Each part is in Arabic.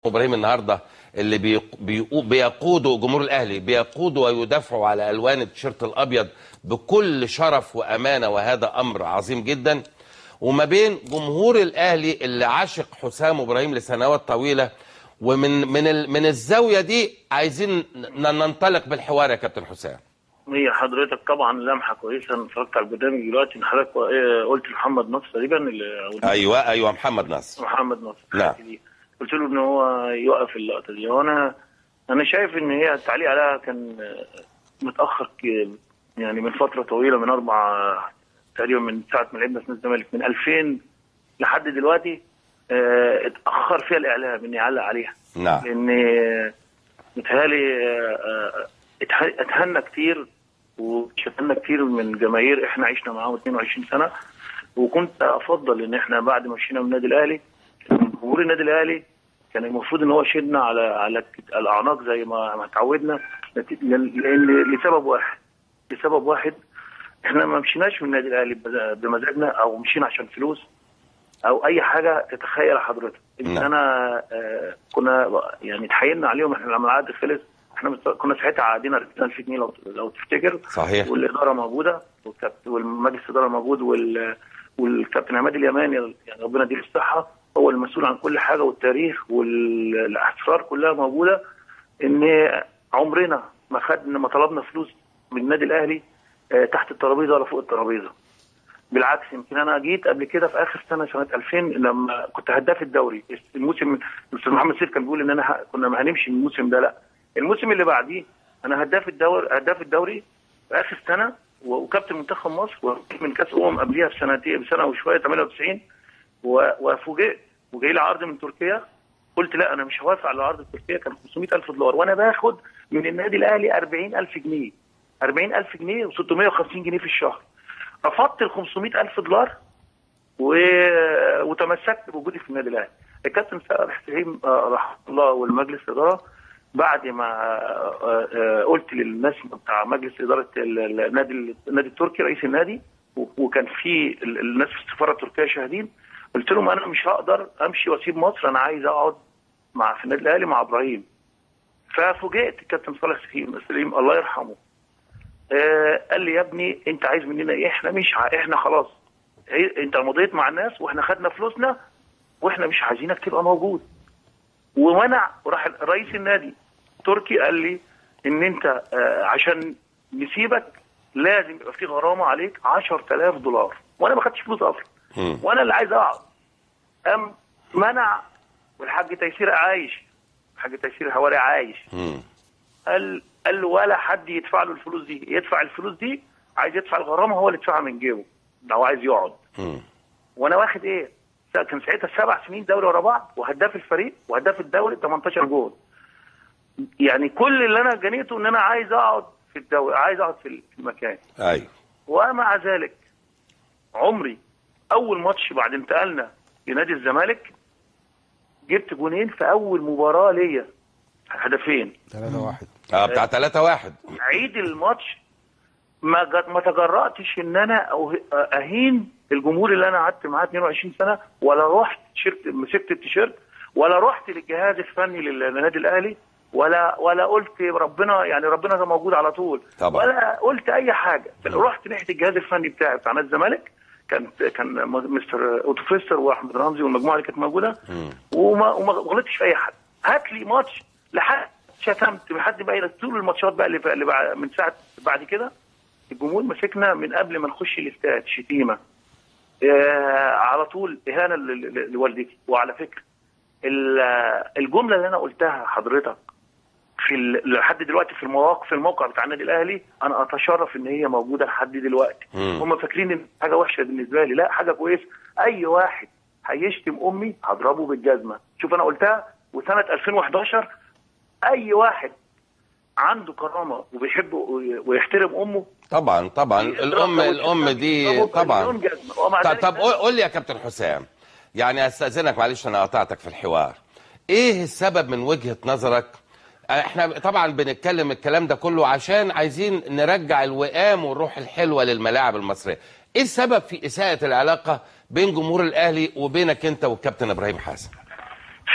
ابراهيم النهارده اللي بيقودوا جمهور الاهلي، بيقودوا ويدافعوا على الوان التيشيرت الابيض بكل شرف وامانه، وهذا امر عظيم جدا. وما بين جمهور الاهلي اللي عاشق حسام ابراهيم لسنوات طويله. ومن الزاويه دي عايزين ننطلق بالحوار يا كابتن حسام. هي حضرتك طبعا لمحه كويسه. انا اتفرجت على البرنامج دلوقتي ان حضرتك قلت محمد نصر تقريبا. ايوه محمد نصر. نعم. قلت له ان هو يوقف اللقطه دي. وانا شايف ان هي التعليق عليها كان متاخر يعني من فتره طويله، من تقريبا من ساعه ما لعبنا في الزمالك من 2000 لحد دلوقتي. اتاخر فيها الاعلام ان يعلق عليها. نعم. لان متهيألي اتهنى كتير وشتمنا كتير من الجماهير. احنا عشنا معاهم 22 سنه، وكنت افضل ان احنا بعد ما مشينا من النادي الاهلي، جمهور النادي الاهلي كان المفروض ان هو يشيلنا على الاعناق زي ما اتعودنا، لان لسبب واحد احنا ما مشيناش من النادي الاهلي بمزاجنا، او مشينا عشان فلوس او اي حاجه تتخيل حضرتك. ان انا كنا يعني اتحايلنا عليهم. احنا لما العقد خلص احنا كنا ساعتها عقدنا 2000 جنيه لو تفتكر. صحيح. والاداره موجوده والمجلس الاداره موجود والكابتن عماد اليماني يعني ربنا يديله الصحه هو المسؤول عن كل حاجه، والتاريخ والاسرار كلها موجوده. ان عمرنا ما طلبنا فلوس من النادي الاهلي تحت الترابيزه ولا فوق الترابيزه. بالعكس، يمكن انا جيت قبل كده في اخر سنه 2000 لما كنت هداف الدوري. الموسم الاستاذ محمد سيف كان بيقول ان كنا هنمشي من الموسم ده. لا، الموسم اللي بعديه انا هداف الدوري في اخر سنه، وكابتن منتخب مصر، ومن كاس قبليها بسنه وشويه 98. وفوجئت وجاي لي عرض من تركيا. قلت لا، انا مش هوافق على العرض التركيا. كان 500,000 دولار وانا باخد من النادي الاهلي 40,000 جنيه 40,000 جنيه و650 جنيه في الشهر. رفضت ال 500,000 دولار وتمسكت بوجودي في النادي الاهلي. الكابتن حسين رحمه الله والمجلس الاداره بعد ما قلت للناس بتاع مجلس اداره النادي التركي رئيس النادي، وكان في الناس في السفاره التركيه شاهدين، قلت لهم انا مش هقدر امشي واسيب مصر، انا عايز اقعد في النادي الاهلي مع ابراهيم. ففوجئت الكابتن صالح سليم الله يرحمه قال لي يا ابني انت عايز مننا ايه؟ احنا خلاص انت مضيت مع الناس واحنا خدنا فلوسنا واحنا مش عايزينك تبقى موجود. وراح رئيس النادي تركي قال لي ان انت عشان نسيبك لازم يبقى في غرامه عليك 10,000 دولار، وانا ما خدتش فلوس اصلا وانا اللي عايز اقعد. منع. والحاج تيسير عايش، الحاج تيسير الهواري عايش. قال له ولا حد يدفع له الفلوس دي، يدفع الفلوس دي عايز يدفع الغرامه هو اللي يدفعها من جيبه لو عايز يقعد. وانا واخد ايه؟ كان ساعتها 7 سنين دوري ورا بعض، وهداف الفريق وهداف الدوري 18 جول. يعني كل اللي انا جنيته ان انا عايز اقعد في الدوري، عايز اقعد في المكان. ايوه. ومع ذلك عمري اول ماتش بعد انتقالنا لنادي الزمالك جبت جونين في اول مباراه ليا، هدفين 3-1 بتاع 3-1. عيد الماتش ما تجرأتش ان انا اهين الجمهور اللي انا قعدت معاه 22 سنه، ولا رحت مسكت التيشيرت، ولا رحت للجهاز الفني للنادي الاهلي، ولا قلت ربنا موجود على طول طبعا. ولا قلت اي حاجه. رحت ناحيه الجهاز الفني بتاع نادي الزمالك، كان مستر اوتوفيستر واحمد رمزي والمجموعه اللي كانت موجوده، وما غلطتش في اي حد. هات لي ماتش لحد شتمت لحد بقى طول الماتشات بقى اللي من ساعه بعد كده الجمهور مسكنا من قبل ما نخش الاستاد شتيمه على طول، اهانه لوالدتي. وعلى فكره الجمله اللي انا قلتها حضرتك لحد دلوقتي في الموقع بتاع النادي الاهلي، انا اتشرف ان هي موجوده لحد دلوقتي. هم فاكرين ان حاجه وحشه بالنسبه لي، لا حاجه كويسه. اي واحد هيشتم امي هضربه بالجزمه. شوف انا قلتها، وسنه 2011 اي واحد عنده كرامه وبيحب ويحترم امه طبعا الام دي طبعا. طب قول لي يا كابتن حسام، يعني استاذنك معلش انا قطعتك في الحوار، ايه السبب من وجهة نظرك؟ احنا طبعا بنتكلم الكلام ده كله عشان عايزين نرجع الوئام والروح الحلوه للملاعب المصريه. ايه السبب في اساءة العلاقه بين جمهور الاهلي وبينك انت والكابتن ابراهيم حسن؟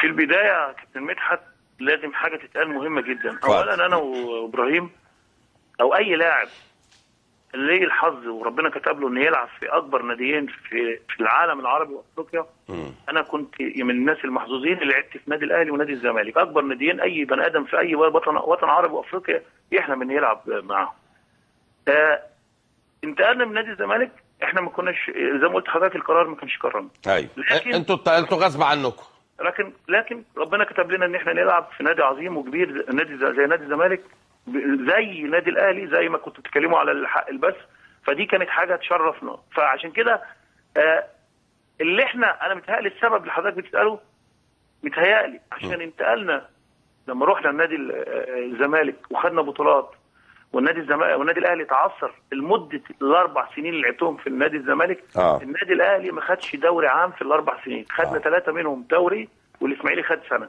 في البدايه يا كابتن مدحت لازم حاجه تتقال مهمه جدا. اولا انا وابراهيم او اي لاعب ليه الحظ وربنا كتب له انه يلعب في اكبر ناديين في العالم العربي وافريقيا. انا كنت من الناس المحظوظين اللي لعبت في نادي الاهلي ونادي الزمالك، اكبر ناديين اي بني ادم في اي وطن عربي وافريقيا يحلم انه يلعب معاهم. انتقلنا من نادي الزمالك، احنا ما كناش زي ما قلت لحضرتك القرار ما كانش قررنا. ايوه انتوا غصب عنكم. لكن ربنا كتب لنا ان احنا نلعب في نادي عظيم وكبير، نادي زي نادي الزمالك، زي نادي الاهلي، زي ما كنتوا بتتكلموا على الحق البث. فدي كانت حاجه تشرفنا. فعشان كده اللي انا متهيألي السبب اللي حضرتك بتساله متهيألي عشان انتقلنا لما رحنا النادي الزمالك وخدنا بطولات، والنادي الاهلي تعثر لمده الاربع سنين اللي لعبتهم في النادي الزمالك. النادي الاهلي ما خدش دوري عام في الاربع سنين، خدنا 3 منهم دوري، والاسماعيلي خد سنه.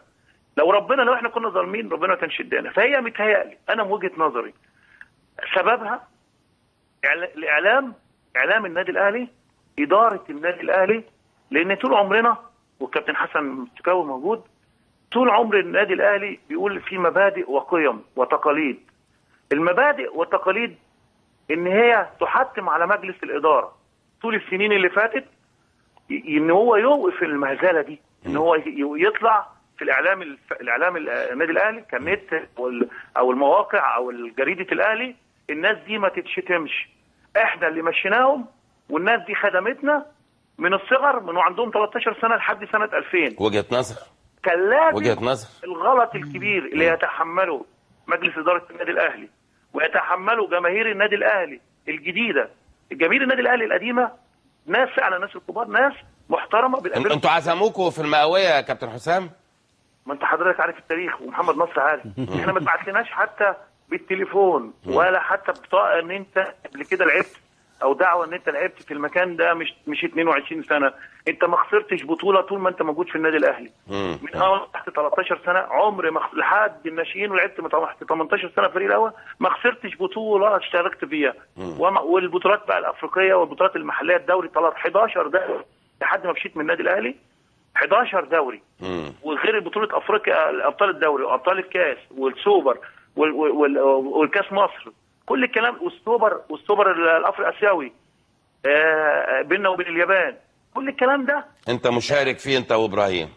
لو احنا كنا ظالمين ربنا ما كانش ادانا. فهي متهيألي انا من وجهه نظري سببها اعلام النادي الاهلي، اداره النادي الاهلي. لان طول عمرنا والكابتن حسن مستكاوي موجود، طول عمر النادي الاهلي بيقول في مبادئ وقيم وتقاليد. المبادئ والتقاليد ان هي تحتم على مجلس الاداره طول السنين اللي فاتت ان هو يوقف المهزله دي، ان هو يطلع في الاعلام النادي الاهلي كالنت او المواقع او جريده الاهلي، الناس دي ما تتشتمش، احنا اللي مشيناهم والناس دي خدمتنا من الصغر، من وعندهم 13 سنه لحد سنه 2000. وجهه نظر. كان لازم الغلط الكبير اللي يتحمله مجلس اداره النادي الاهلي ويتحمله جماهير النادي الاهلي الجديده. جماهير النادي الاهلي القديمه ناس فعلا، ناس الكبار، ناس محترمه. انتوا عزموكوا في المئويه يا كابتن حسام؟ ما انت حضرتك عارف التاريخ ومحمد نصر عارف. احنا ما اتبعتلناش حتى بالتليفون ولا حتى بطاقه ان انت قبل كده لعبت او دعوه ان انت لعبت في المكان ده. مش 22 سنه انت ما خسرتش بطوله طول ما انت موجود في النادي الاهلي. من اول تحت 13 سنه عمر لحد الناشئين، ولعبت تحت 18 سنه فريق الاول، ما خسرتش بطوله اشتركت فيها. والبطولات بقى الافريقيه والبطولات المحليه، الدوري 11 دوري لحد ما مشيت من النادي الاهلي، 11 دوري. وغير بطوله افريقيا، ابطال الدوري وابطال الكاس والسوبر والكاس مصر، كل الكلام، والسوبر الافريقيا بيننا وبين اليابان، كل الكلام ده انت مشارك فيه انت وابراهيم.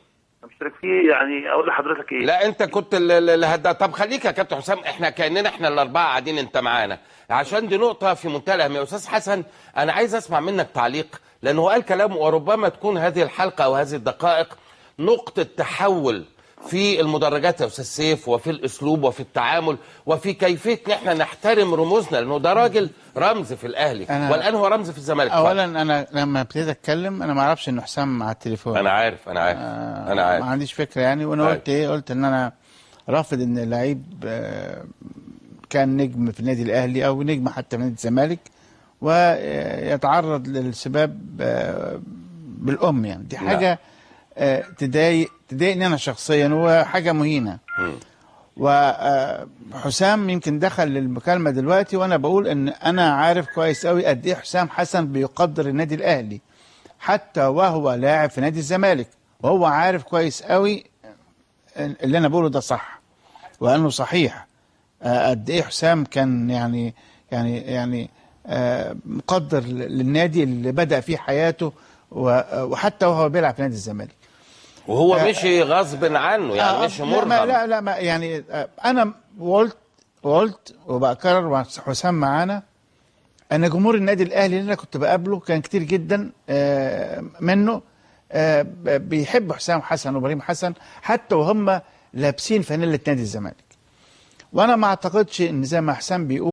مشترك فيه. يعني اقول لحضرتك ايه؟ لا انت كنت اللي طب خليك يا كابتن حسام، احنا كاننا احنا الاربعه قاعدين انت معانا، عشان دي نقطه في منتهى الاهميه. استاذ حسن انا عايز اسمع منك تعليق، لانه قال كلام وربما تكون هذه الحلقه او هذه الدقائق نقطه تحول في المدرجات يا استاذ سيف، وفي الاسلوب وفي التعامل وفي كيفيه ان احنا نحترم رموزنا، لانه ده راجل رمز في الاهلي والان هو رمز في الزمالك. اولا انا لما ابتديت اتكلم انا ما اعرفش انه حسام على التليفون. انا عارف انا ما عنديش فكره يعني. وانا قلت ايه؟ قلت ان انا رافض ان اللعيب كان نجم في النادي الاهلي او نجم حتى في نادي الزمالك ويتعرض للسباب بالام. يعني دي حاجه تضايقني انا شخصيا وحاجه مهينه. وحسام يمكن دخل للمكالمه دلوقتي وانا بقول ان انا عارف كويس قوي قد ايه حسام حسن بيقدر النادي الاهلي حتى وهو لاعب في نادي الزمالك، وهو عارف كويس قوي اللي انا بقوله ده صح وانه صحيح. قد ايه حسام كان يعني مقدر للنادي اللي بدأ فيه حياته وحتى وهو بيلعب في نادي الزمالك. وهو مشي غصب عنه يعني مش مرغم. لا ما يعني انا قلت وبكرر وحسام معانا ان جمهور النادي الاهلي اللي انا كنت بقابله كان كتير جدا منه بيحب حسام حسن وابراهيم حسن حتى وهم لابسين فانيله نادي الزمالك. وانا ما اعتقدش ان زي ما حسام بيقول